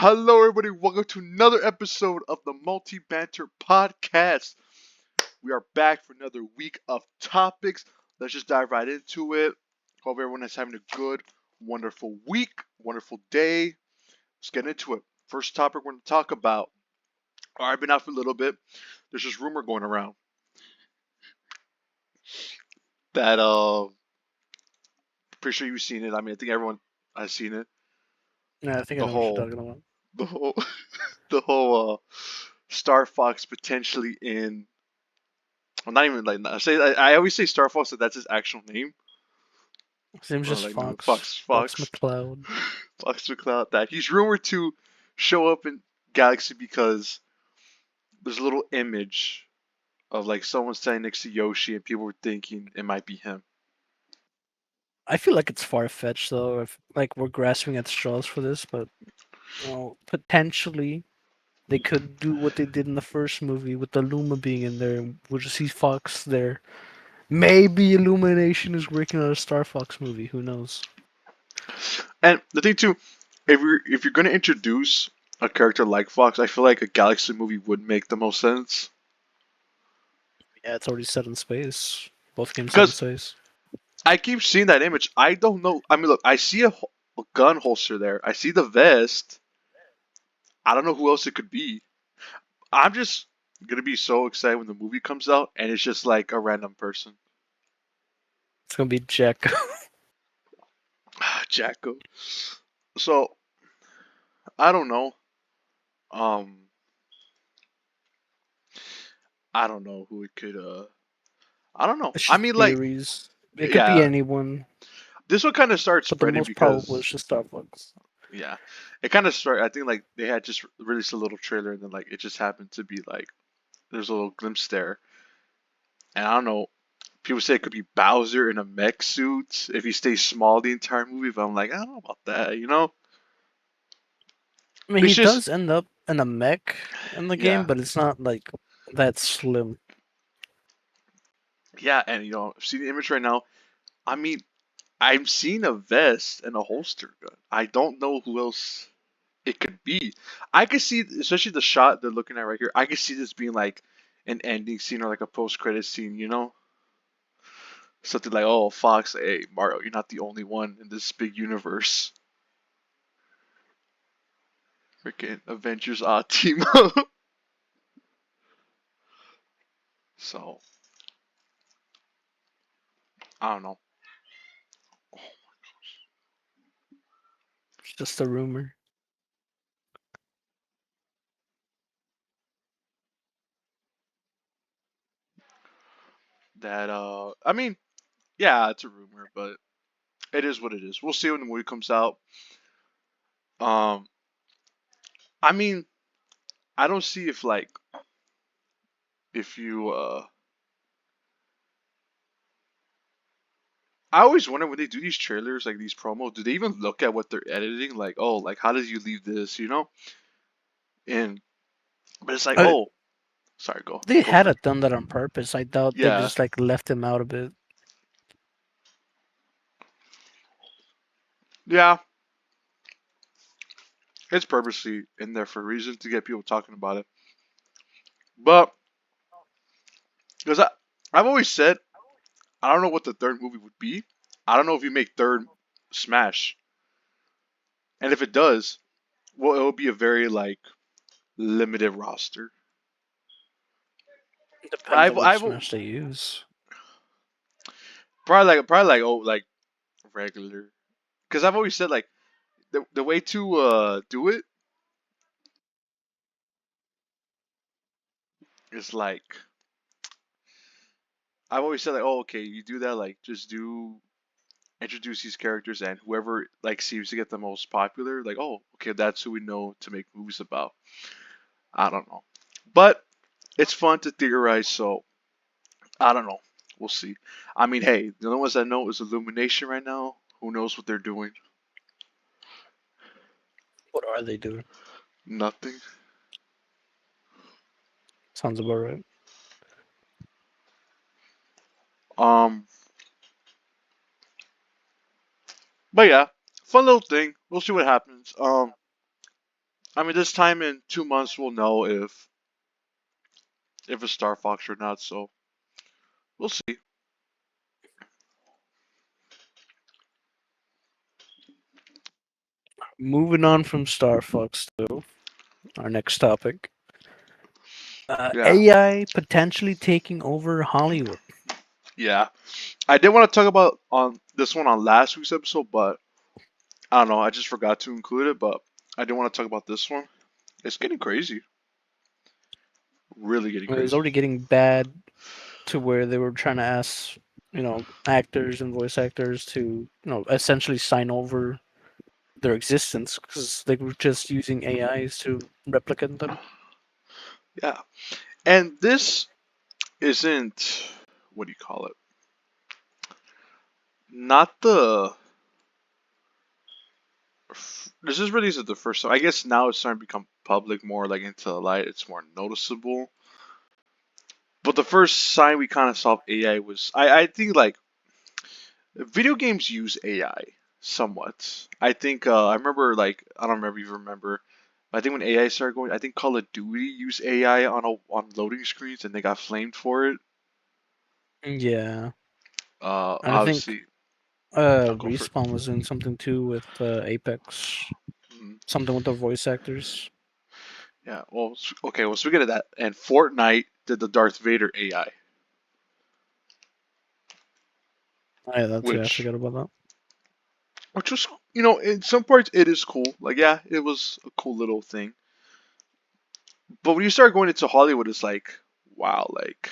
Hello, everybody. Welcome to another episode of the Multi Banter Podcast. We are back for another week of topics. Let's just dive right into it. Hope everyone is having a good, wonderful week, wonderful day. Let's get into it. First topic we're going to talk about. I've been out for a little bit. There's this rumor going around that pretty sure you've seen it. I mean, I think everyone has seen it. Yeah, I think I The know what you're whole, talking about. the whole, the whole Star Fox potentially in. I'm not even like I always say Star Fox, so that's his actual name. His name's Or just like no, Fox. Fox McCloud. Fox McCloud. That he's rumored to show up in Galaxy because there's a little image of like someone standing next to Yoshi, and people were thinking it might be him. I feel like it's far fetched though. If like we're grasping at straws for this, but potentially they could do what they did in the first movie with the Luma being in there. We'll just see Fox there. Maybe Illumination is working on a Star Fox movie. Who knows? And the thing too, if you're gonna introduce a character like Fox, I feel like a Galaxy movie would make the most sense Yeah, it's already set in space. Both games set in because space. I keep seeing that image. I don't know. I mean, look, I see a gun holster there. I see the vest. I don't know who else it could be. I'm just gonna be so excited when the movie comes out and it's just like a random person. It's gonna be Jack. Jacko. So I don't know. Um, I don't know who it could. I don't know. It's I just mean, like, theories. It could be yeah, anyone, this one kind of started but the spreading most probable is because, just Star Fox. yeah, it kind of started. I think like they had just released a little trailer and then like it just happened to be like there's a little glimpse there, and I don't know. People say it could be Bowser in a mech suit if he stays small the entire movie, but I'm like, I don't know about that, you know? I mean, It's he just, does end up in a mech in the game, yeah, but it's not like that slim. yeah, and I've seen the image right now. I mean, I'm seeing a vest and a holster gun. I don't know who else it could be. I could see, especially the shot they're looking at right here. I could see this being like an ending scene or like a post-credit scene. Something like, "Oh, Fox, hey Mario, you're not the only one in this big universe." Freaking Avengers team up. So I don't know. It's just a rumor. That I mean, yeah, it's a rumor, but it is what it is. We'll see when the movie comes out. Um, I mean, I don't see if you I always wonder when they do these trailers, like these promos, do they even look at what they're editing? Like, oh, like how did you leave this, you know? And but it's like, Uh, oh, sorry, they go for it. had done that on purpose. I doubt they Yeah, just like left him out a bit. yeah, it's purposely in there for a reason to get people talking about it. But because I've always said I don't know what the third movie would be. I don't know if you make third Smash, and if it does, well, it will be a very like limited roster. It depends I've on which I've Smash they use. probably like oh like regular, because I've always said like the way to do it is like I've always said like oh okay you do that like just do introduce these characters and whoever like seems to get the most popular like oh okay that's who we know to make movies about. I don't know, but it's fun to theorize. So I don't know. We'll see. I mean, hey, the only ones I know is Illumination right now. Who knows what they're doing? What are they doing? Nothing. Sounds about right. Um, but yeah, fun little thing. We'll see what happens. I mean, this time in 2 months we'll know if it's Star Fox or not. So we'll see. Moving on from Star Fox to our next topic. Yeah, AI potentially taking over Hollywood. yeah. I did want to talk about on this one on last week's episode, but I don't know. I just forgot to include it. But I do want to talk about this one. It's getting crazy. Really getting I mean, it was crazy. already getting bad to where they were trying to ask, actors and voice actors to, essentially sign over their existence because they were just using AIs to replicate them. Yeah, and this isn't what do you call it? Not the. This is really isn't the first time. I guess now it's starting to become public more, like into the light. It's more noticeable. But the first sign we kind of saw of AI was I think like video games use AI somewhat. I think I remember like I don't remember if you remember. I think when AI started going, I think Call of Duty used AI on loading screens and they got flamed for it. Yeah, and I think Obviously, I'll go for it. Respawn was doing something too with Apex, Mhm. something with the voice actors. Yeah. Well, okay. Well, speaking of that, and Fortnite did the Darth Vader AI, Oh, yeah, that too. I which forgot about that. which was in some parts it is cool. Like yeah, it was a cool little thing. But when you start going into Hollywood, it's like wow, like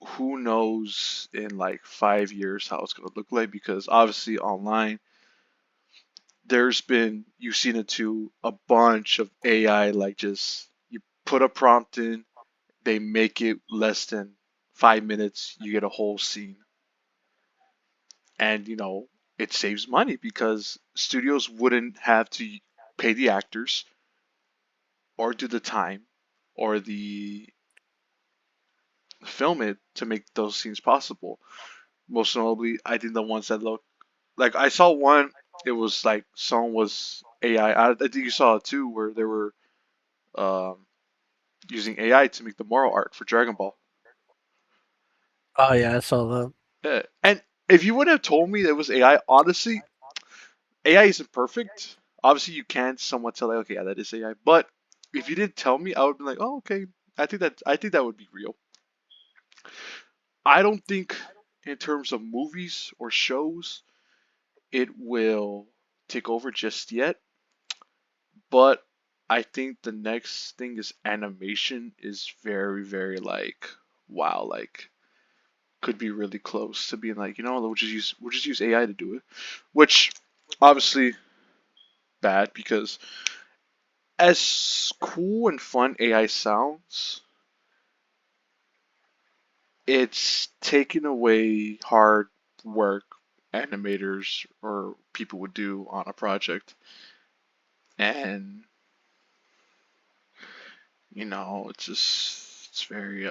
who knows in like 5 years how it's gonna look like because obviously online there's been you've seen it too a bunch of AI like just you put a prompt in, they make it less than 5 minutes, you get a whole scene. And it saves money because studios wouldn't have to pay the actors or do the time or the film it to make those scenes possible. Most notably, I think the ones that look like I saw one. It was like someone was AI. I think you saw it too, where they were um, using AI to make the moral arc for Dragon Ball. Oh yeah, I saw that. Yeah. And if you wouldn't have told me that it was AI, honestly, AI isn't perfect. Obviously, you can somewhat tell, like, okay, yeah, that is AI. But if you didn't tell me, I would be like, oh, okay. I think that would be real. I don't think, in terms of movies or shows, it will take over just yet. But I think the next thing is animation is very, very like wow, like could be really close to being like, we'll just use AI to do it. Which obviously bad because as cool and fun AI sounds, it's taking away hard work animators or people would do on a project. And it's very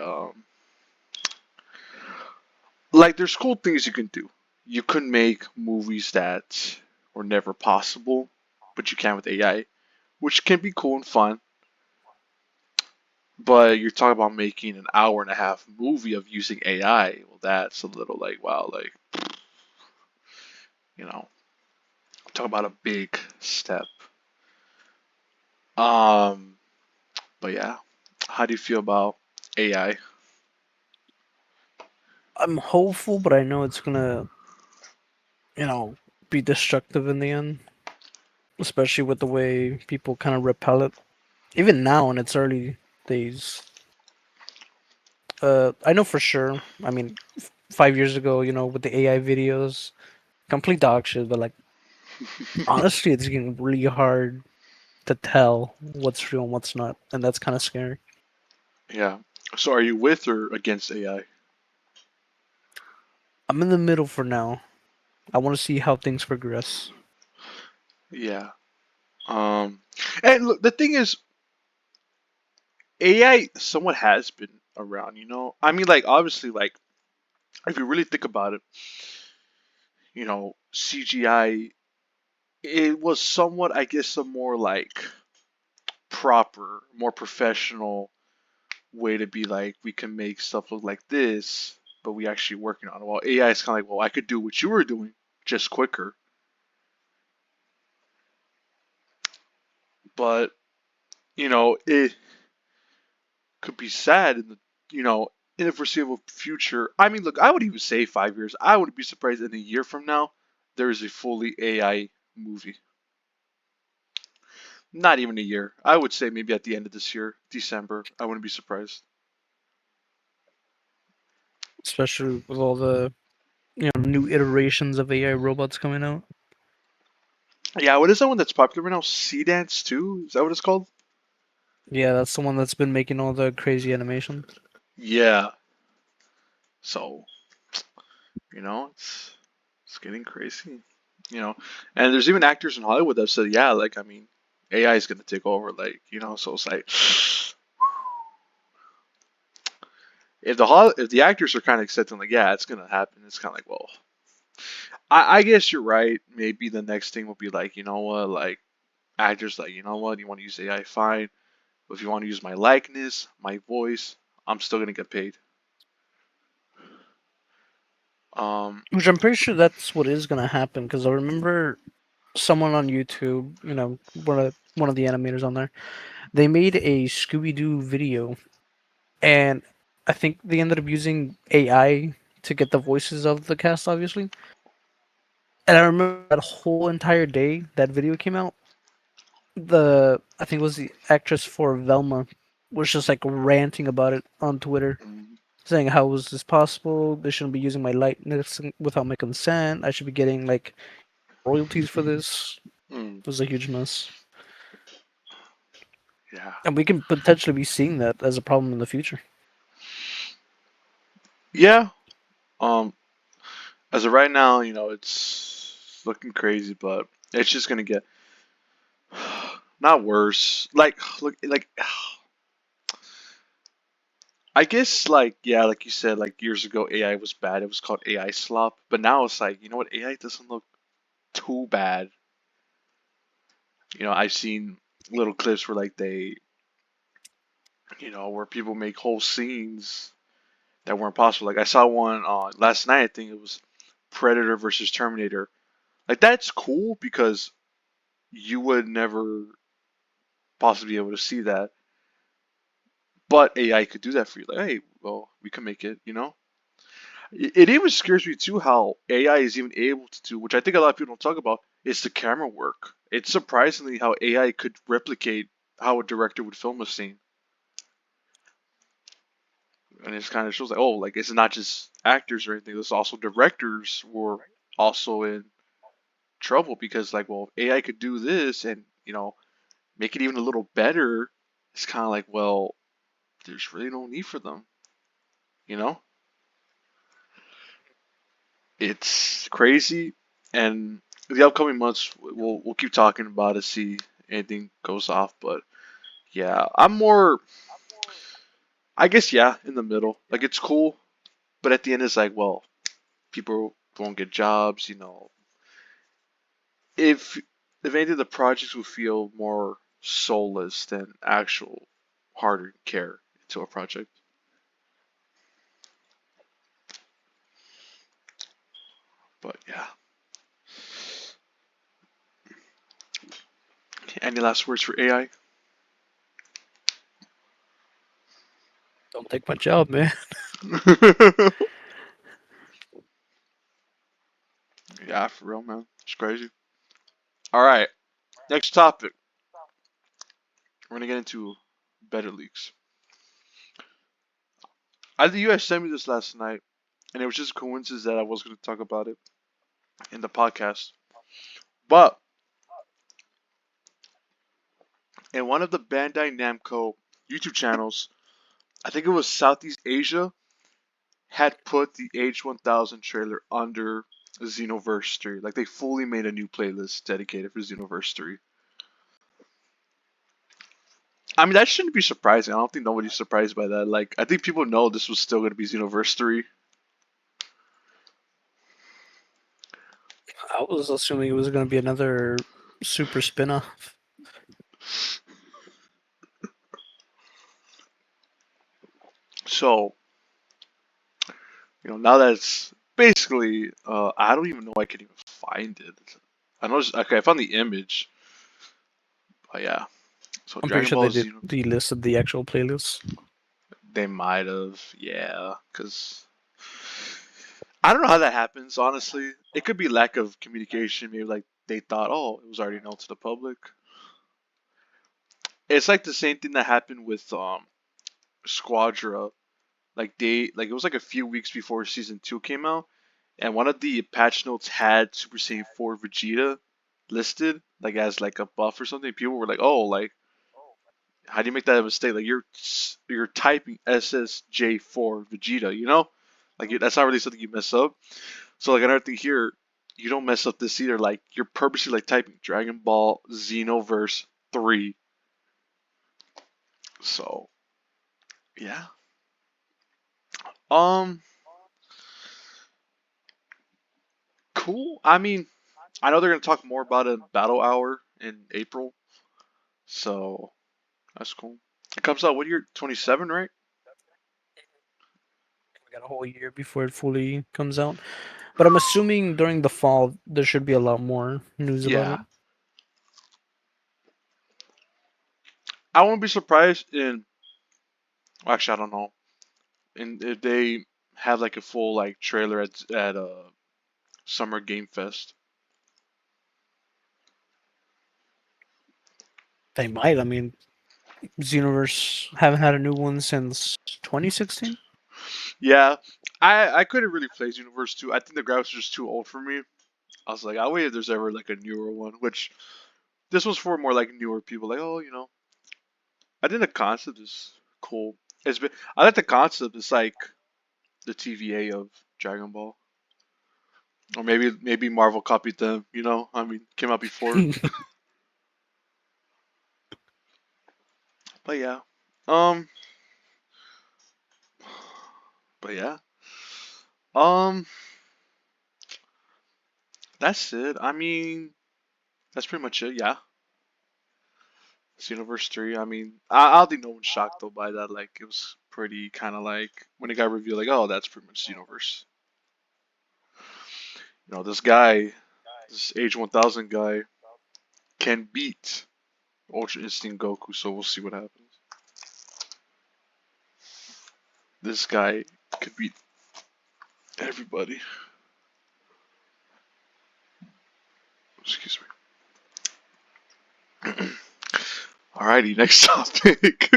like there's cool things you can do. You can make movies that were never possible, but you can with AI, which can be cool and fun. But you're talking about making an hour and a half movie of using AI. Well, that's a little like wow, like you know, talk about a big step. Um, but yeah, how do you feel about AI? I'm hopeful, but I know it's gonna, you know, be destructive in the end, especially with the way people kind of repel it. Even now in its early days, I know for sure. I mean, 5 years ago, with the AI videos, complete dog shit. But like, honestly, it's getting really hard to tell what's real and what's not, and that's kind of scary. Yeah. So are you with or against AI? I'm in the middle for now. I want to see how things progress. Yeah. Um, and look, the thing is, AI somewhat has been around. I mean, like obviously, like if you really think about it, CGI. It was somewhat, I guess, a more like proper, more professional way to be like, we can make stuff look like this, but we actually working on it. Well, AI is kind of like, well, I could do what you were doing, just quicker. But, it could be sad in the foreseeable future. I mean, look, I would even say 5 years. I wouldn't be surprised in a year from now there is a fully AI movie. Not even a year. I would say maybe at the end of this year, December. I wouldn't be surprised. especially with all the new iterations of AI robots coming out. Yeah, what is that one that's popular right now? Sea Dance 2? Is that what it's called? Yeah, that's the one that's been making all the crazy animations. Yeah. So, it's getting crazy. And there's even actors in Hollywood that said, yeah, like I mean, AI is gonna take over, like, so it's like if the actors are kind of accepting, like, yeah, it's gonna happen, it's kind of like, well, I guess you're right. Maybe the next thing will be like, you know what, like actors, like, you know what, you want to use AI, fine. But if you want to use my likeness, my voice, I'm still gonna get paid. Um, Which I'm pretty sure that's what is gonna happen because I remember someone on YouTube, one of the animators on there, they made a Scooby Doo video, and I think they ended up using AI to get the voices of the cast, obviously. And I remember that whole entire day that video came out. I think it was the actress for Velma was just like ranting about it on Twitter, mm, saying how was this possible? They shouldn't be using my likeness without my consent. I should be getting like royalties for this. mm, It was a huge mess. yeah, And we can potentially be seeing that as a problem in the future. yeah. Um, as of right now, it's looking crazy, but it's just gonna get not worse. Like, look, like I guess, like, yeah, like you said, like years ago, AI was bad. It was called AI slop. But now it's like, you know what? AI doesn't look too bad. I've seen little clips where like where people make whole scenes that weren't possible. Like I saw one last night. I think it was Predator versus Terminator. Like that's cool because you would never possibly be able to see that, but AI could do that for you. Like, hey, well, we can make it. It even scares me too how AI is even able to do, which I think a lot of people don't talk about, is the camera work. It's surprisingly how AI could replicate how a director would film a scene, and it kind of shows like, oh, like it's not just actors or anything. It's also directors were also in trouble because like, well, if AI could do this and make it even a little better. It's kind of like, well, there's really no need for them. You know, it's crazy, and the upcoming months we'll keep talking about it, see anything goes off. But yeah, I'm more, I guess, yeah, in the middle. Like it's cool, but at the end it's like, well, people won't get jobs. If if anything, the projects will feel more soulless than actual harder care into a project. But yeah, any last words for AI? Don't take my job, man. Yeah, for real, man. It's crazy. All right, next topic. We're gonna get into better leaks. I think you guys sent me this last night, and it was just a coincidence that I was gonna talk about it in the podcast. But in one of the Bandai Namco YouTube channels, I think it was Southeast Asia, had put the H1000 trailer under Xenoverse 3. Like they fully made a new playlist dedicated for Xenoverse 3. I mean, that shouldn't be surprising. I don't think nobody's surprised by that. Like, I think people know this was still going to be Xenoverse 3. I was assuming it was going to be another super spin-off. So, now that's basically, I don't even know I can even find it. I know, okay, I found the image, but yeah. So I'm pretty Dragon sure they Ball did Z, the list of the actual playlist. they might have, yeah, because I don't know how that happens, honestly. It could be lack of communication. Maybe like they thought, oh, it was already known to the public. It's like the same thing that happened with Squadra. Like it was like a few weeks before season two came out, and one of the patch notes had Super Saiyan 4 Vegeta listed like as like a buff or something. People were like, "Oh, like how do you make that a mistake? Like you're typing SSJ4 Vegeta, you know? Like that's not really something you mess up." So like another thing here, you don't mess up this either. Like you're purposely like typing Dragon Ball Xenoverse 3. So yeah. Um, cool. I mean, I know they're gonna talk more about it in Battle Hour in April. So that's cool. It comes out what year? 27, right? We got a whole year before it fully comes out. But I'm assuming during the fall there should be a lot more news about Yeah. it. I won't be surprised in. Well, actually, I don't know. And if they have like a full like trailer at Summer Game Fest. They might. I mean, Xenoverse haven't had a new one since 2016. Yeah, I couldn't really play Universe 2. I think the graphics are just too old for me. I was like, I'll wait if there's ever like a newer one, which this was for more like newer people. Like, oh, I think the concept is cool. I like the concept. It's like the TVA of Dragon Ball, or maybe Marvel copied them. I mean, came out before. But yeah, um, but yeah, um, that's it. I mean, that's pretty much it. Yeah, it's Universe 3. I mean, I don't think no one's shocked though by that. Like, it was pretty kind of like when it got revealed, like, oh, that's pretty much Universe. This guy, this Age 1000 guy, can beat Ultra Instinct Goku, so we'll see what happens. This guy could beat everybody. Excuse me. Alrighty, next topic.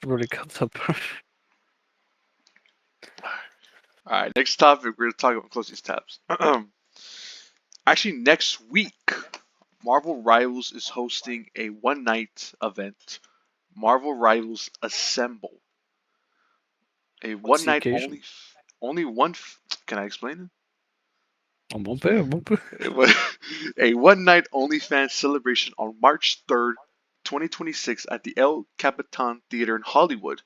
Really comes up. Alright, next topic. We're going to talk about close these tabs. Actually, next week, Marvel Rivals is hosting a one night event. Marvel Rivals Assemble. A What's one the night occasion? only one. Can I explain it? I'm on pay. I'm on pay. A one night OnlyFans celebration on March 3rd, 2026 at the El Capitan Theater in Hollywood,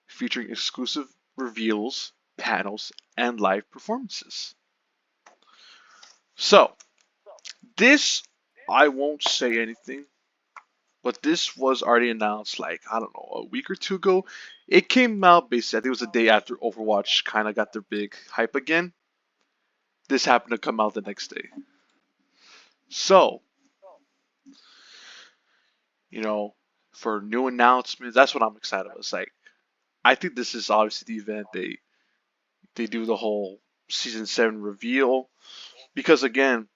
featuring exclusive reveals, panels, and live performances. So, this, I won't say anything, but this was already announced like, I don't know, a week or two ago. It came out basically, I think it was the day after Overwatch kind of got their big hype again. This happened to come out the next day. So, you know, for new announcements. That's what I'm excited about. It's like I think this is obviously the event they do the whole season 7 reveal because again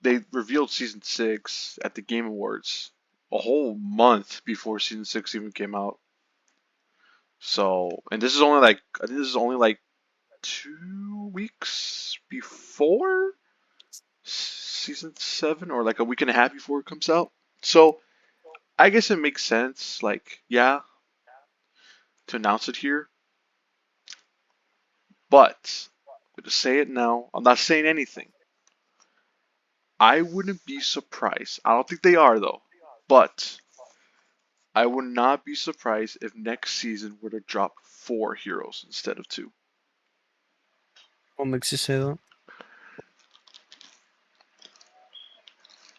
they revealed season 6 at the Game Awards a whole month before season 6 even came out. So and this is only like I think this is only like 2 weeks before season 7 or like a week and a half before it comes out. So I guess it makes sense. Like yeah, to announce it here. But I'm going to say it now. I'm not saying anything. I wouldn't be surprised. I don't think they are though. But I would not be surprised if next season were to drop 4 heroes instead of 2. What makes you say that?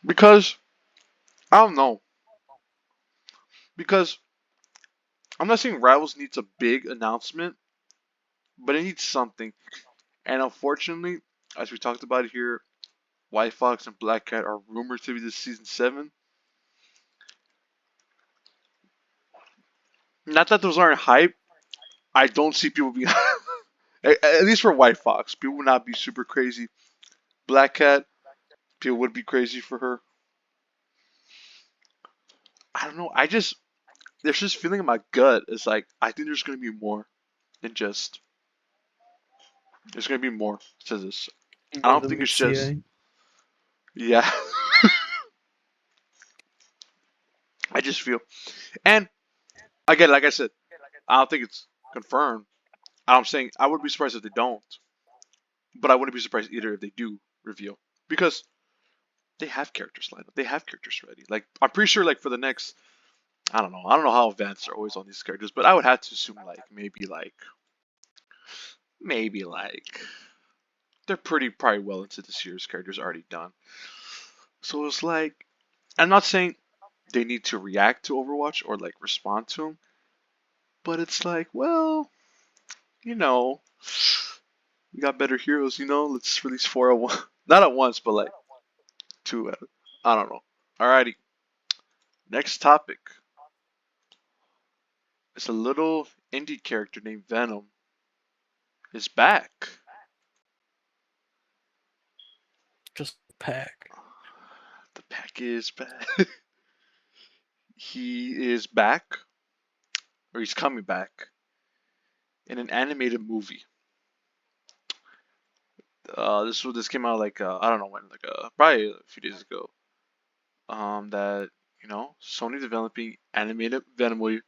Because I don't know. Because I'm not saying Rivals needs a big announcement, but it needs something. And unfortunately, as we talked about here, White Fox and Black Cat are rumored to be this season 7. Not that those aren't hype. I don't see people being at least for White Fox, people would not be super crazy. Black Cat, people would be crazy for her. I don't know. There's this feeling in my gut. It's like I think there's gonna be more than just. There's gonna be more to this. I More don't than think it's meets the just. eye. Yeah, I just feel. And again, like I said, I don't think it's confirmed. I'm saying I would be surprised if they don't, but I wouldn't be surprised either if they do reveal because they have characters lined up. They have characters ready. Like I'm pretty sure, like for the next, I don't know. I don't know how advanced they're always on these characters, but I would have to assume like maybe like they're pretty probably well into this year's characters already done. So it's like I'm not saying they need to react to Overwatch or like respond to them, but it's like, well, you know, we got better heroes. Let's release 4 at once, not at once, but like two at. I don't know. Alrighty, next topic. It's a little indie character named Venom is back. Just a pack. The pack is back. He is back, or he's coming back in an animated movie. This came out like I don't know when, like probably a few days ago. That Sony developing animated Venom movie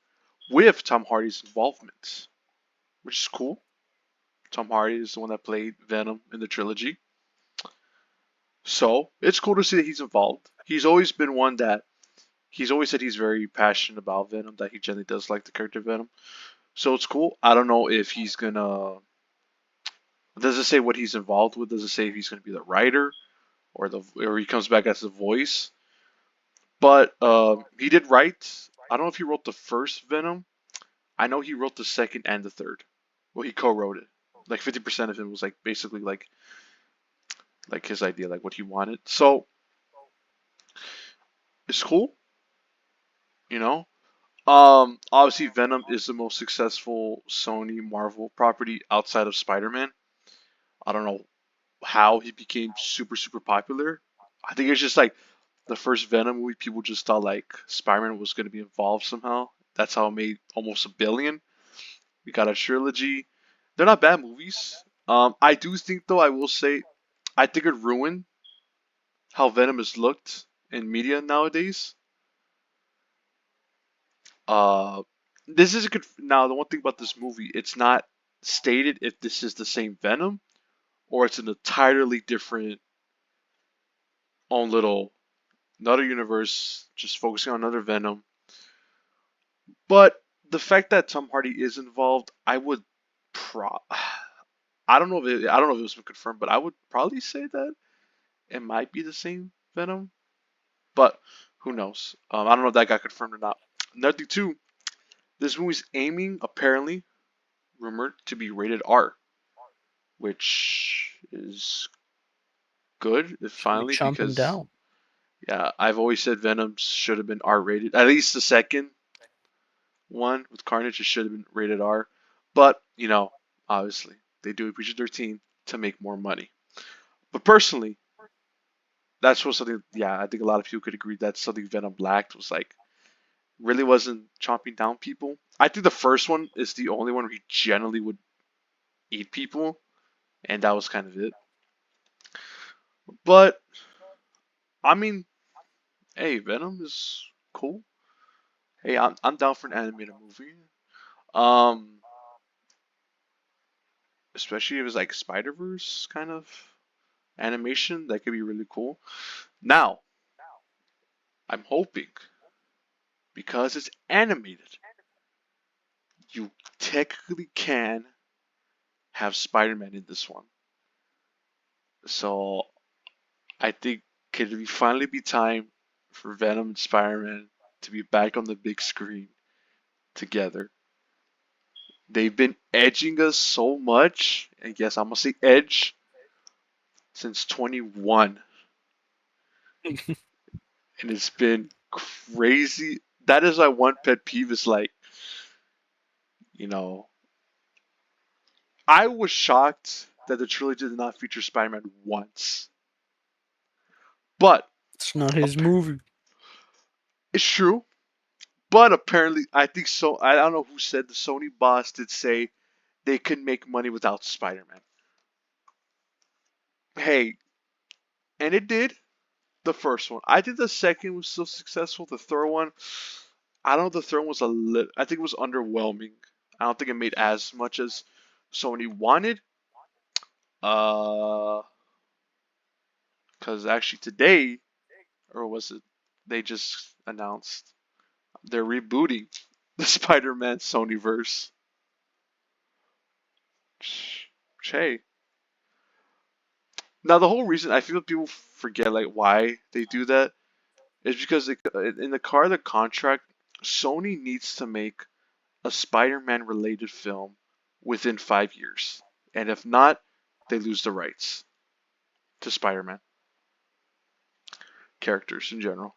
with Tom Hardy's involvement, which is cool. Tom Hardy is the one that played Venom in the trilogy, so it's cool to see that he's involved. He's always said he's very passionate about Venom, that he generally does like the character Venom. So it's cool. I don't know if he's gonna. Does it say what he's involved with? Does it say if he's gonna be the writer or he comes back as the voice? But he did write. I don't know if he wrote the first Venom. I know he wrote the second and the third. Well, he co-wrote it. Like 50% of it was like basically like his idea, like what he wanted. So it's cool, you know. Obviously Venom is the most successful Sony Marvel property outside of Spider-Man. I don't know how he became super super popular. I think it's just like the first Venom movie, people just thought like Spider-Man was going to be involved somehow. That's how it made almost $1 billion. We got a trilogy. They're not bad movies. I do think though, I will say, I think it ruined how Venom is looked in media nowadays. Uh, this is a good. Now the one thing about this movie, it's not stated if this is the same Venom or it's an entirely different own little another universe, just focusing on another Venom. But the fact that Tom Hardy is involved, I would pro. I don't know if it was confirmed, but I would probably say that it might be the same Venom. But who knows? I don't know if that got confirmed or not. Another thing too, this movie's aiming apparently rumored to be rated R, which is good if Should we finally chomp him because down? yeah, I've always said Venom should have been R rated. At least the second one with Carnage, it should have been rated R. But, obviously, they do it PG-13 to make more money. But personally, that's what something, yeah, I think a lot of people could agree that's something Venom lacked was like, really wasn't chomping down people. I think the first one is the only one where he generally would eat people, and that was kind of it. But, I mean, hey, Venom is cool. Hey, I'm down for an animated movie. Um, Especially if it's like Spider Verse kind of animation, that could be really cool. Now, I'm hoping because it's animated, you technically can have Spider-Man in this one. So I think could it finally be time for Venom and Spider-Man to be back on the big screen together? They've been edging us so much, and yes, I'm gonna say edge since 21, and it's been crazy. That is my one pet peeve. Is like, you know, I was shocked that the trilogy did not feature Spider-Man once, but It's not his movie. it's true. But apparently, I think so. I don't know who said the Sony boss did say they could make money without Spider-Man. Hey, and it did. The first one. I think the second was still successful. The third one, I don't know. The third one was a lit. I think it was underwhelming. I don't think it made as much as Sony wanted. Uh, because actually today, or was it? They just announced they're rebooting the Spider-Man Sony verse. Hey, now the whole reason I feel people forget like why they do that is because in the car the contract, Sony needs to make a Spider-Man related film within 5 years. And if not, they lose the rights to Spider-Man characters in general.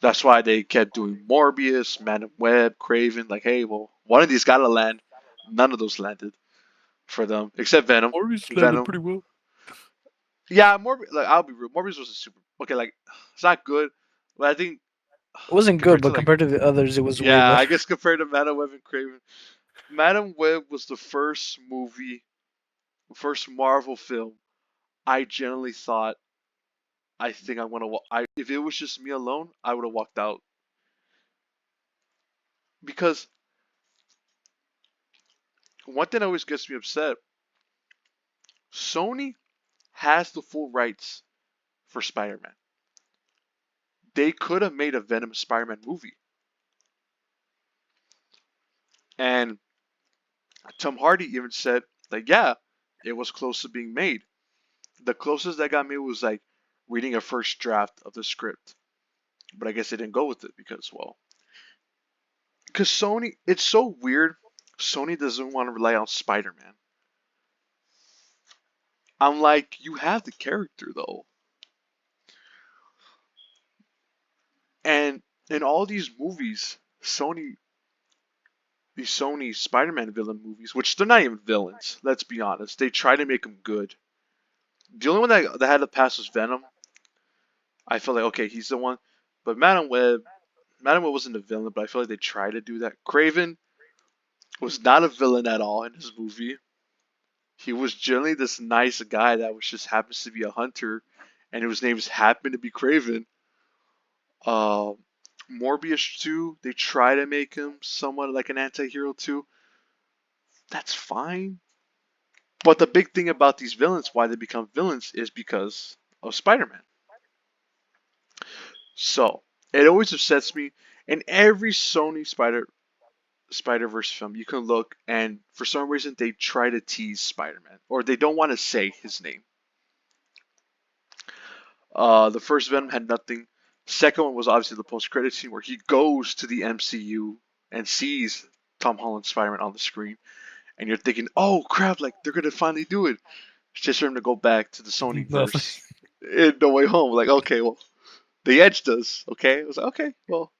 That's why they kept doing Morbius, Man of Web, Craven. Like, hey, well, one of these gotta land. None of those landed for them, except Venom. Morbius landed Venom. pretty well. Yeah, Morbius. Like, I'll be real. Morbius was a super. Okay, like, it's not good, but I think It wasn't good, compared to but like, compared to the others, it was way yeah, I better. guess compared to Man of Web and Craven, Man of Web was the first movie, first Marvel film I generally thought I think I want to. I if it was just me alone, I would have walked out because one thing always gets me upset. Sony has the full rights for Spider-Man. They could have made a Venom Spider-Man movie, and Tom Hardy even said like, yeah, it was close to being made. The closest that got me was like reading a first draft of the script, but I guess they didn't go with it because well, because Sony, it's so weird. Sony doesn't want to rely on Spider-Man. I'm like, you have the character though. And in all these movies, these Sony Spider-Man villain movies, which they're not even villains, let's be honest, they try to make them good. The only one that had to pass was Venom. I feel like, okay, he's the one. But Madam Web wasn't a villain, but I feel like they tried to do that. Craven was not a villain at all in his movie. He was generally this nice guy that was just happens to be a hunter, and his name just happened to be Craven. Uh, Morbius 2, they try to make him somewhat like an anti-hero too. That's fine. But the big thing about these villains, why they become villains, is because of Spider-Man. So it always upsets me. In every Sony Spider-Verse film, you can look, and for some reason they try to tease Spider-Man, or they don't want to say his name. The first Venom had nothing. Second one was obviously the post-credit scene where he goes to the MCU and sees Tom Holland's Spider-Man on the screen, and you're thinking, "Oh crap! Like they're gonna finally do it." It's just for him to go back to the Sony Nothing. verse in No Way Home. Like, okay, well, they edged us. Okay, it was like, okay, well,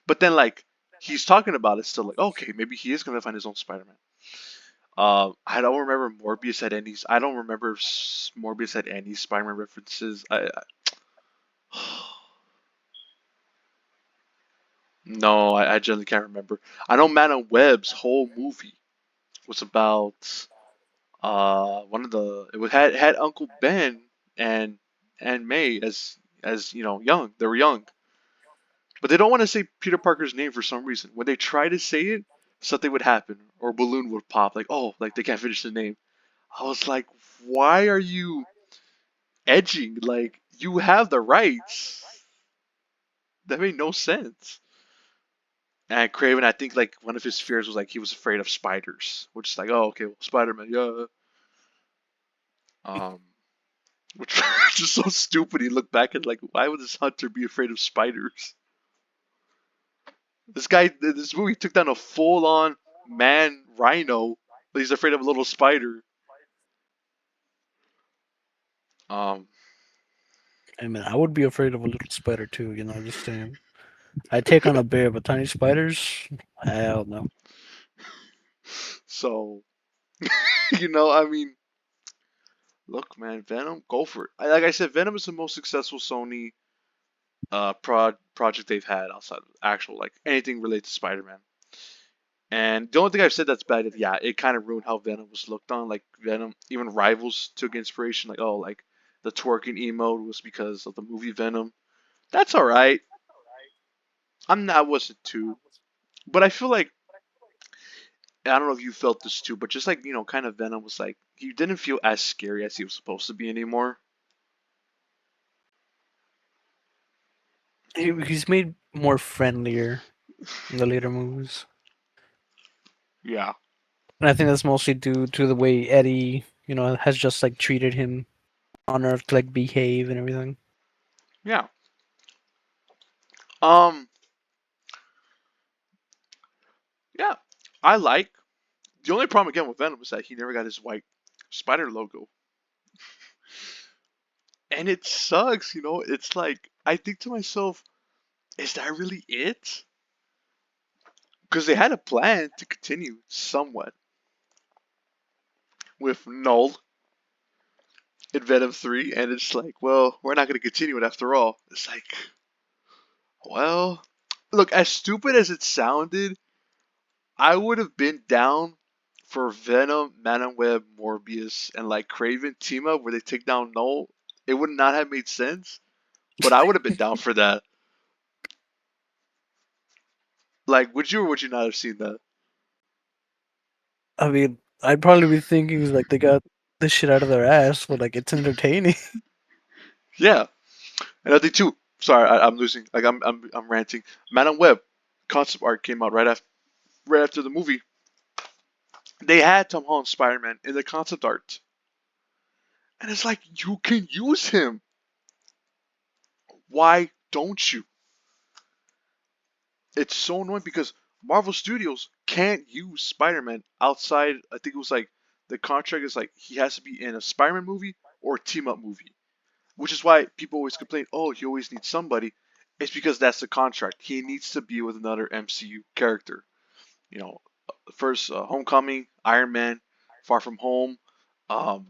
but then like he's talking about it still. Like, okay, maybe he is gonna find his own Spider-Man. I don't remember Morbius had any. I don't remember Morbius had any Spider-Man references. No, I generally can't remember. I know Man of Web's whole movie was about one of the it had Uncle Ben and May as young. They were young, but they don't want to say Peter Parker's name for some reason. When they try to say it, something would happen or a balloon would pop. Like, oh, like they can't finish the name. I was like, why are you edging? Like you have the rights. That made no sense. And Craven, I think like one of his fears was like he was afraid of spiders, which is like, oh, okay, well, Spider-Man, yeah. Um, which is just so stupid. He looked back and like, why would this hunter be afraid of spiders? This movie took down a full-on man Rhino, but he's afraid of a little spider. Um, I mean, I would be afraid of a little spider too. Just saying. I take on a bear, but tiny spiders? Hell no. so I mean, look, man, Venom, go for it. Like I said, Venom is the most successful Sony project they've had outside of actual like anything related to Spider-Man. And the only thing I've said that's bad is yeah, it kind of ruined how Venom was looked on. Like Venom, even rivals took inspiration. Like oh, like the twerking emote was because of the movie Venom. That's all right. I'm not wasn't too, but I feel like I don't know if you felt this too, but just like kind of Venom was like he didn't feel as scary as he was supposed to be anymore. He's made more friendlier in the later movies. Yeah, And I think that's mostly due to the way Eddie, has just like treated him on Earth to like behave and everything. yeah. Um, yeah. I like the only problem again with Venom is that he never got his white spider logo, and it sucks. It's like I think to myself, is that really it? Because they had a plan to continue somewhat with Null in Venom 3, and it's like, well, we're not going to continue it after all. It's like, well, look, as stupid as it sounded, I would have been down for Venom, Man Web, Morbius, and like Craven team up where they take down Null. It would not have made sense, but I would have been down for that. Like, would you or would you not have seen that? I mean, I'd probably be thinking like they got this shit out of their ass, but like it's entertaining. Yeah, and I think too. Sorry, I'm losing. Like, I'm ranting. Man Web concept art came out right after the movie. They had Tom Holland Spider-Man in the concept art, and it's like you can use him. Why don't you? It's so annoying because Marvel Studios can't use Spider-Man outside. I think it was like the contract is like he has to be in a Spider-Man movie or a team-up movie, which is why people always complain, oh, he always needs somebody. It's because that's the contract. He needs to be with another MCU character. You know, first Homecoming, Iron Man, Far From Home, um,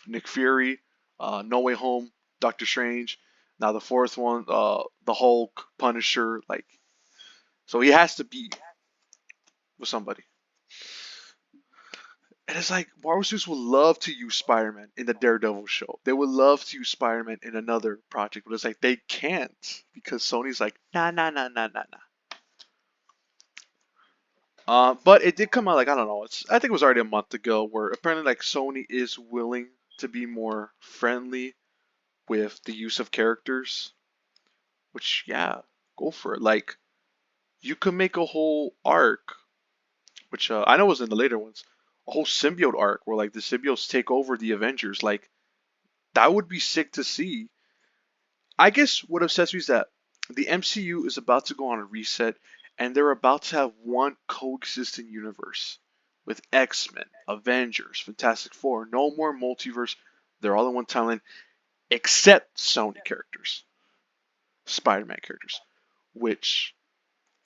Nick Fury, No Way Home, Doctor Strange. Now the fourth one, the Hulk, Punisher. Like, so he has to be with somebody. And it's like Marvel Studios would love to use Spider-Man in the Daredevil show. They would love to use Spider-Man in another project, but it's like they can't because Sony's like, nah, nah, nah, nah, nah, nah. But it did come out like I don't know. I think it was already a month ago where apparently like Sony is willing to be more friendly with the use of characters. Which yeah, go for it. Like you could make a whole arc, which I know was in the later ones, a whole symbiote arc where like the symbiotes take over the Avengers. Like that would be sick to see. I guess what upsets me is that the MCU is about to go on a reset and they're about to have one coexisting universe with X-Men, Avengers, Fantastic Four, no more multiverse. They're all in one timeline except Sony characters, Spider-Man characters, which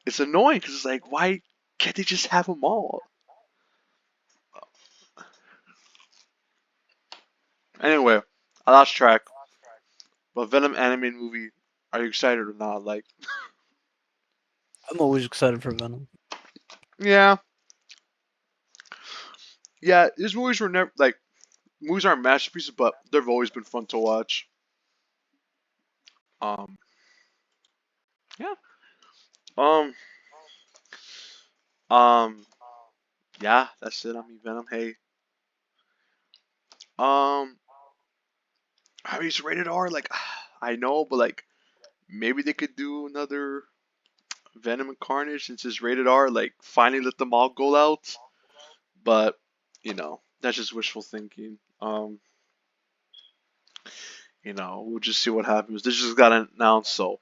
is annoying because it's like, why can't they just have them all? Anyway, I lost track. But Venom animated movie, are you excited or not? Like, I'm always excited for Venom. yeah, yeah. These movies were never like movies aren't masterpieces, but they've always been fun to watch. Um, yeah. Um, um, yeah. That's it. I mean, Venom. Hey, um, I mean, it's rated R. Like, I know, but like, maybe they could do another Venom and Carnage since it's rated R. Like, finally let them all go out. But that's just wishful thinking. We'll just see what happens. This just got announced, so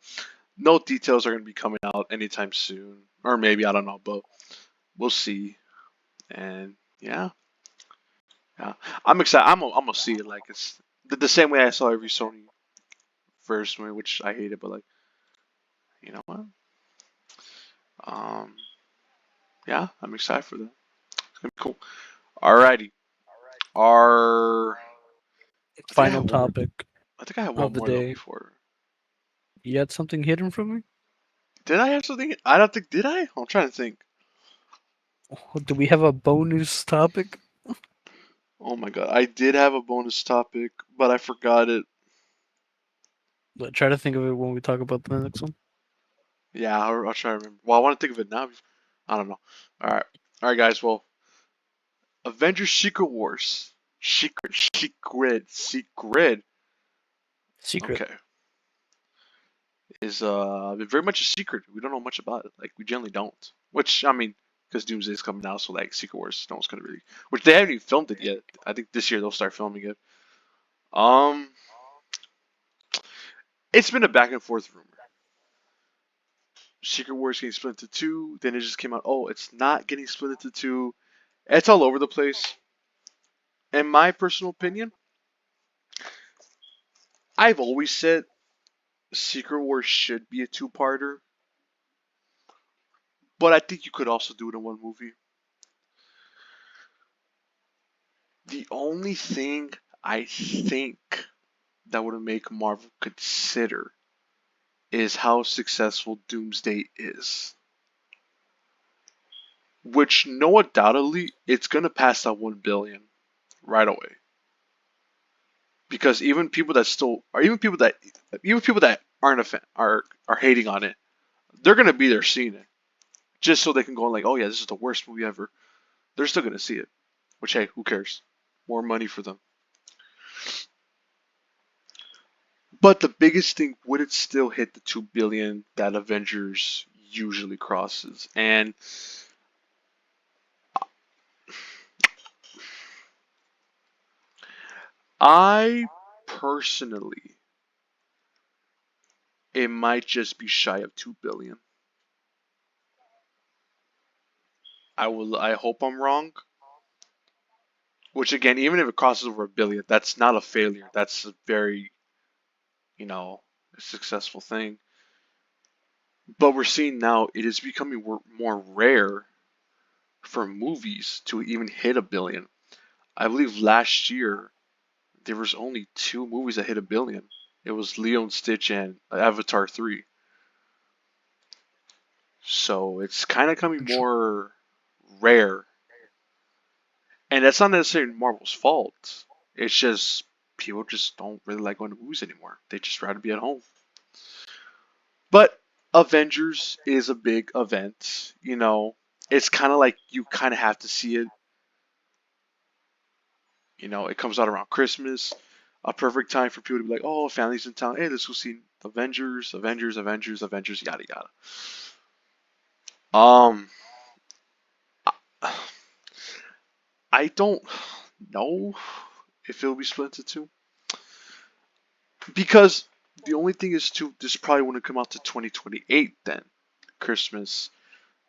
no details are going to be coming out anytime soon. Or maybe, I don't know, but we'll see. And yeah, yeah, I'm excited. I'm gonna see it like it's the same way I saw every Sony first movie, which I hated, but like you know what? Um, yeah, I'm excited for that. It's gonna be cool. Alrighty, our I think I Final have one more. topic I think I have of one the more though day. before. You had something hidden from me? Did I have something? I don't think. Did I? I'm trying to think. Oh, do we have a bonus topic? Oh my god, I did have a bonus topic, but I forgot it. Try to think of it when we talk about the next one. Yeah, I'll try to remember. Well, I want to think of it now. I don't know. All right, guys. Well, Avengers: Secret Wars. Secret. Secret. Okay, is very much a secret. We don't know much about it. Like we generally don't. Which I mean, because Doomsday is coming out, so like Secret Wars, no one's gonna really. Which they haven't even filmed it yet. I think this year they'll start filming it. Um, it's been a back and forth rumor. Secret Wars getting split into two. Then it just came out. Oh, it's not getting split into two. It's all over the place. In my personal opinion, I've always said Secret Wars should be a two-parter, but I think you could also do it in one movie. The only thing I think that would make Marvel consider is how successful Doomsday is. Which, no undoubtedly, it's gonna pass that 1 billion right away. Because even people that still, or even people that aren't a fan, are hating on it, they're gonna be there seeing it, just so they can go like, oh yeah, this is the worst movie ever. They're still gonna see it. Which hey, who cares? More money for them. But the biggest thing, would it still hit the 2 billion that Avengers usually crosses? And I personally, it might just be shy of 2 billion. I hope I'm wrong. Which again, even if it crosses over 1 billion, that's not a failure. That's a very, you know, successful thing. But we're seeing now it is becoming more rare for movies to even hit 1 billion. I believe last year there was only two movies that hit 1 billion. It was Leo and Stitch and Avatar 3. So it's kind of coming more rare. And that's not necessarily Marvel's fault. It's just people just don't really like going to movies anymore. They just rather be at home. But Avengers is a big event. It's kind of like you kind of have to see it. It comes out around Christmas, a perfect time for people to be like, "Oh, family's in town. Hey, let's go see Avengers, yada yada." Um, I don't know if it'll be split into two because the only thing is too. This probably wouldn't come out to 2028 then. Christmas,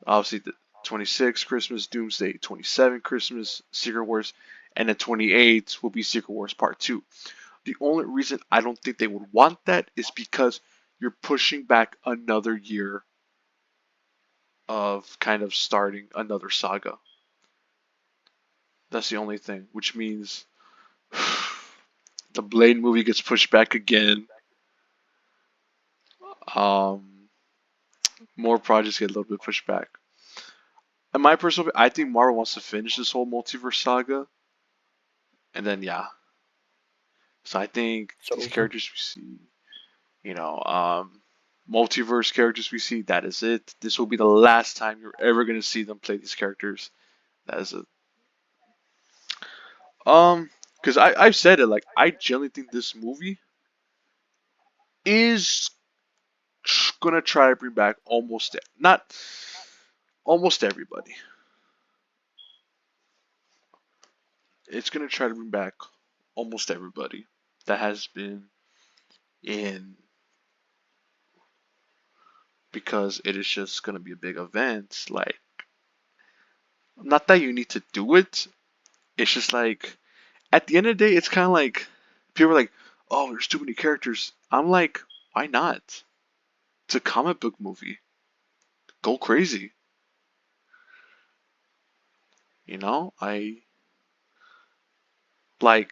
obviously the 26th Christmas, Doomsday, 27 Christmas, Secret Wars, and the 28th will be Secret Wars Part 2. The only reason I don't think they would want that is because you're pushing back another year of kind of starting another saga. That's the only thing, which means the Blade movie gets pushed back again. Um, more projects get a little bit pushed back. In my personal opinion, I think Marvel wants to finish this whole multiverse saga, and then yeah. So I think It's these over. characters we see, you know, um, multiverse characters we see, that is it. This will be the last time you're ever gonna see them play these characters. That is it. Because I've said it, like I genuinely think this movie is gonna try to bring back not almost everybody. It's gonna try to bring back almost everybody that has been in, because it is just gonna be a big event. Like Not that you need to do it. It's just like at the end of the day, it's kind of like people are like, "Oh, there's too many characters." I'm like, why not? It's a comic book movie. Go crazy. I like,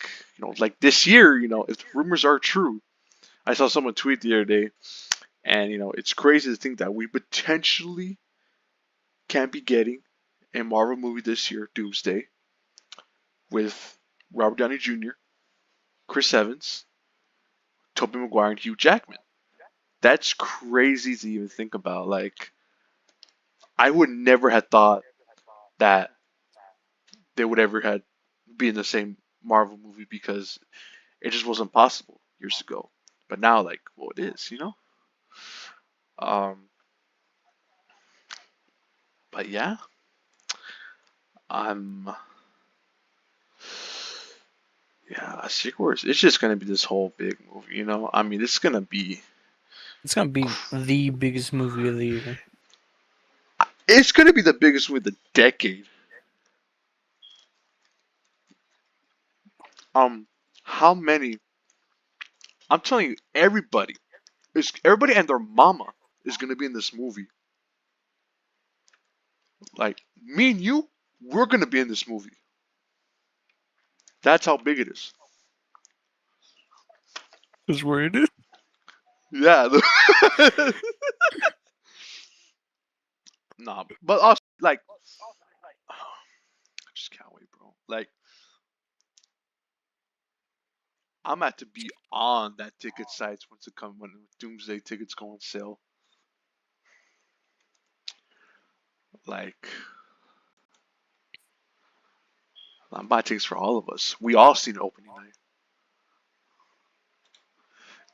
like this year, if the rumors are true. I saw someone tweet the other day, and it's crazy to think that we potentially can be getting a Marvel movie this year, Doomsday, with Robert Downey Jr., Chris Evans, Tobey Maguire, and Hugh Jackman. That's crazy to even think about. Like, I would never have thought that they would ever had be in the same Marvel movie because it just wasn't possible years ago. But now, like, well, it is. Um, but yeah, I'm yeah, Secret Wars. It's just gonna be this whole big movie. I mean, it's gonna be It's gonna be the biggest movie of the year. it's gonna be the biggest movie of the decade. Um, how many? I'm telling you, everybody and their mama is gonna be in this movie. Like me and you, we're gonna be in this movie. That's how big it is. Is where it is. Yeah. Nah, but also like, I just can't wait, bro. Like, I'm at to be on that ticket sites once it comes when Doomsday tickets go on sale. Like, I'm buying tickets for all of us. We all seen it opening night.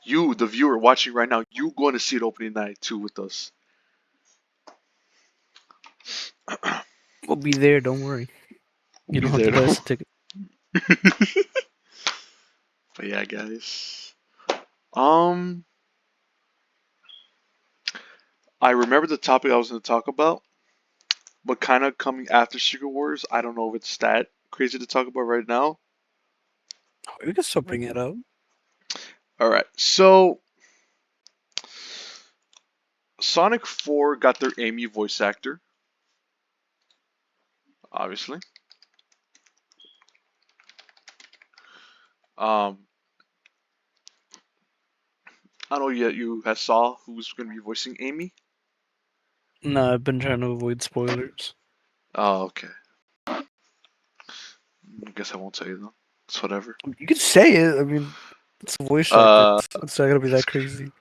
You, the viewer watching right now, you going to see it opening night too with us. We'll be there. Don't worry. We'll You be don't have there to buy though. us a ticket. But yeah, guys. Um, I remember the topic I was going to talk about, but kind of coming after Secret Wars. I don't know if it's that crazy to talk about right now. We can still bring it up. All right, so Sonic 4 got their Amy voice actor, obviously. Um, I don't know yet you have saw who's going to be voicing Amy. No, I've been trying to avoid spoilers. Oh, okay. I guess I won't tell you though. It's whatever. You can say it. I mean, it's a voice actor. Uh, It's not gonna be that crazy.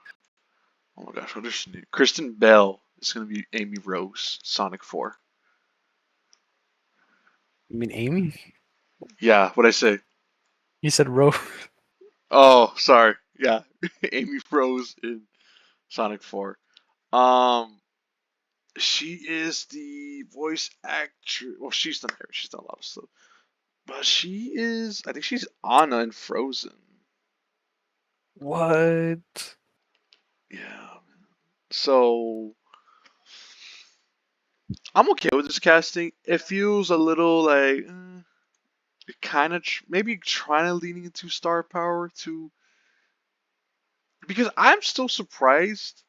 oh my gosh, what is she name? Kristen Bell is going to be Amy Rose, Sonic 4. You mean Amy? Yeah, what I say? You said Ro. Oh, sorry. Yeah, Amy Rose in Sonic 4. Um, she is the voice actress. Well, she's done everything. She's done a lot of stuff. But she is, I think she's Anna in Frozen. What? Yeah. So I'm okay with this casting. It feels a little like kind of maybe trying to leaning into star power to because I'm still surprised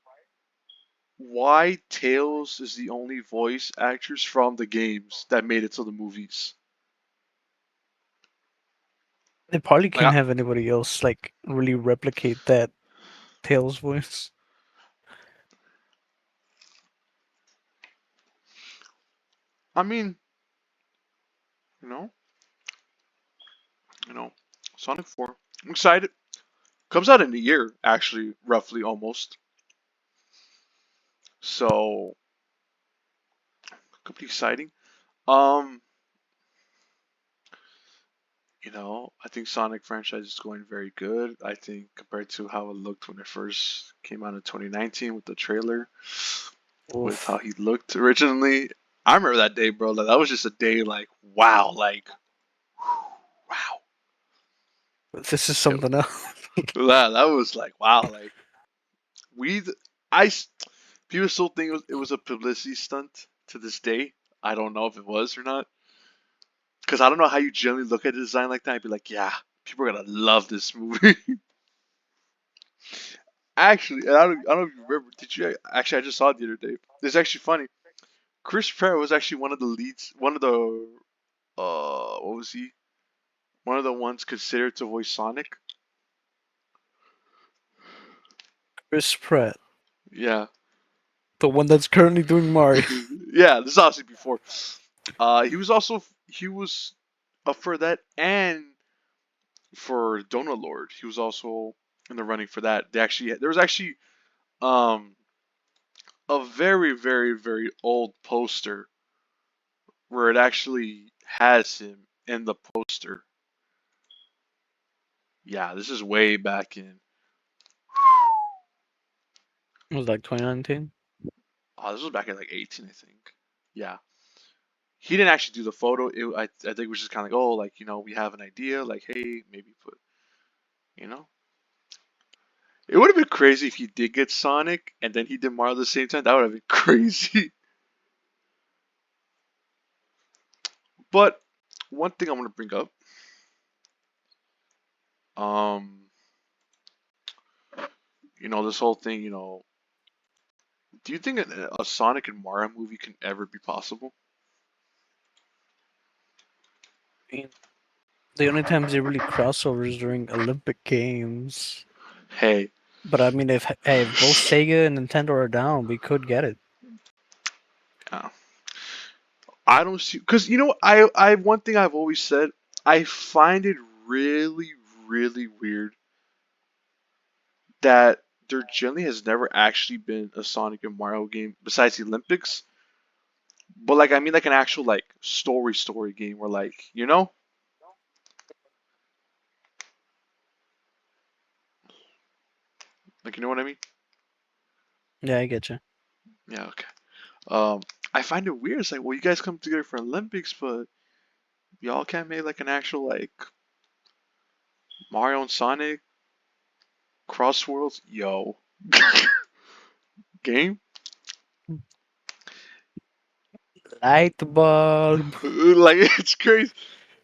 why Tails is the only voice actress from the games that made it to the movies. They probably Like, can't have anybody else like really replicate that Tails voice. I mean, you know, you know, Sonic 4. I'm excited. Comes out in a year, actually, roughly almost. So, could be exciting. Um, I think Sonic franchise is going very good. I think compared to how it looked when it first came out in 2019 with the trailer, with how Oof. he looked originally. I remember that day, bro. Like, that was just a day like, wow, like, wow. This is It, something else. that was like, wow, like, we, I, people still think it was a publicity stunt to this day. I don't know if it was or not. Because I don't know how you generally look at a design like that and be like, yeah, people are gonna love this movie. Actually, and I don't know if you remember. Did you actually? I just saw it the other day. It's actually funny. Chris Pratt was actually one of the leads. One of the what was he? One of the ones considered to voice Sonic. Chris Pratt, Yeah, the one that's currently doing Mario. yeah. This is obviously before. He was up for that and for Donut Lord. He was also in the running for that. There was actually um a very very very old poster where it actually has him in the poster. Yeah, this is way back in. It was like 2019. Oh, this was back in like 18, I think. Yeah, he didn't actually do the photo. I think it was just kind of like, oh, like we have an idea, like, hey, maybe put, you know, it would have been crazy if he did get Sonic and then he did Mario at the same time. That would have been crazy. But one thing I want to bring up, um, this whole thing, do you think a Sonic and Mario movie can ever be possible? I mean, the only times they really crossovers during Olympic Games. Hey, But I mean, if both Sega and Nintendo are down, we could get it. uh, I don't see because I one thing I've always said, I find it really really weird that there generally has never actually been a Sonic and Mario game besides the Olympics. But like I mean like an actual like story game where like like you know what I mean? Yeah, I get you. Yeah, okay. Um I find it weird. It's like, well, you guys come together for Olympics, but y'all can't make like an actual like Mario and Sonic cross worlds, yo, game. Light bulb. Like it's crazy.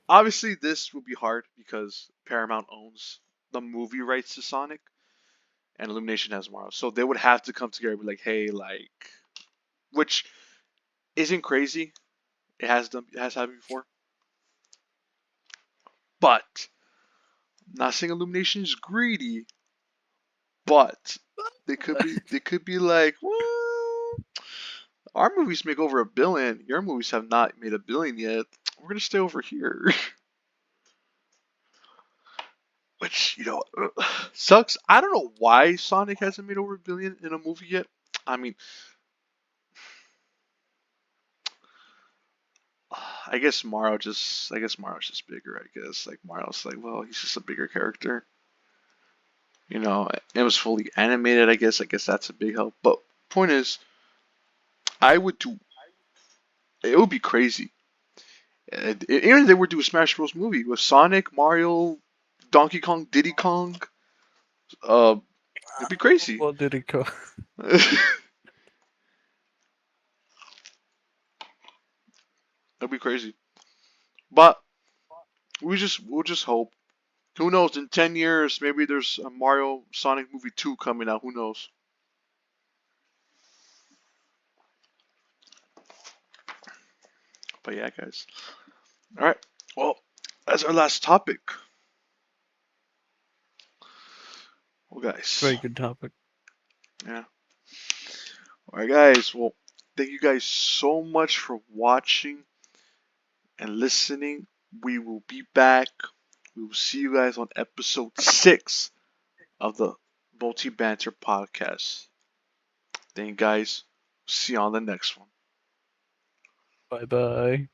Obviously, this will be hard because Paramount owns the movie rights to Sonic, and Illumination has Mario, so they would have to come together and be like, hey, like, which isn't crazy. It has happened before, but I'm not saying Illumination is greedy, but they could be like, well, our movies make over 1 billion. Your movies have not made 1 billion yet. We're gonna stay over here. Which, sucks. I don't know why Sonic hasn't made over 1 billion in a movie yet. I mean, I guess Mario's just bigger, I guess. Like Mario's like, well, he's just a bigger character. It was fully animated, I guess. I guess that's a big help. But point is, I would do it would be crazy. Even if they were to do a Smash Bros. Movie with Sonic, Mario, Donkey Kong, Diddy Kong, uh, it'd be crazy. What did it go? It'd be crazy. But we'll just hope. Who knows? In 10 years, maybe there's a Mario Sonic movie 2 coming out. Who knows? But yeah, guys. All right. Well, that's our last topic. Well, guys. Very good topic. Yeah. All right, guys. Well, thank you guys so much for watching and listening. We will be back. We will see you guys on episode 6 of the Multi Banter podcast. Thank you guys. See you on the next one. Bye bye.